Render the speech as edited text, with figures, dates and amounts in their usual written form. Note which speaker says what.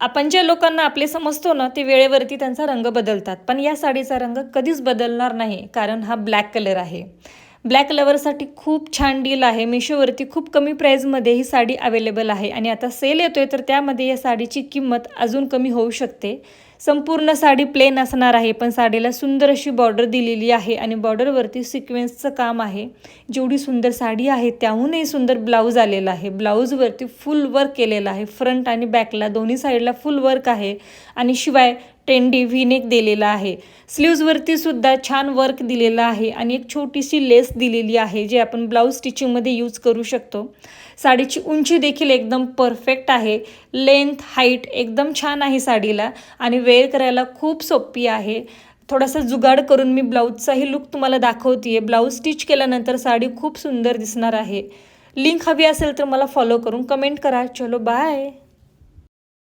Speaker 1: आपण ज्या लोकांना आपले समजतो ना ते वेळेवरती त्यांचा रंग बदलतात, पण या साडीचा रंग कधीच बदलणार नाही, कारण हा ब्लॅक कलर आहे. ब्लॅक लवर्ससाठी खूप छान डील आहे. मिशोवरती खूप कमी प्राईजमध्ये ही साडी अवेलेबल आहे आणि आता सेल येतोय तर त्यामध्ये या साडीची किंमत अजून कमी होऊ शकते. संपूर्ण साडी प्लेन असणार आहे, पण साडीला सुंदर अशी बॉर्डर दिलेली आहे आणि बॉर्डरवरती सिक्वेन्सचं काम आहे. जेवढी सुंदर साडी आहे त्याहूनही सुंदर ब्लाऊज आलेला आहे. ब्लाऊजवरती फुल वर्क केलेलं आहे. फ्रंट आणि बॅकला दोन्ही साईडला फुल वर्क आहे आणि शिवाय ट्रेंडी व्हीनेक दिलेला आहे. स्लीव्जवरती सुद्धा छान वर्क दिलेलं आहे आणि एक छोटीशी लेस दिलेली आहे, जे आपण ब्लाऊज स्टिचिंगमध्ये यूज करू शकतो. साडीची उंची देखील एकदम परफेक्ट आहे. लेंथ हाईट एकदम छान आहे साडीला आणि वेअर करायला खूप सोपी आहे. थोडासा जुगाड करून मी ब्लाऊजचाही लुक तुम्हाला दाखवते. ब्लाऊज स्टिच केल्यानंतर साडी खूप सुंदर दिसणार आहे. लिंक हवी असेल तर मला फॉलो करून कमेंट करा. चलो बाय.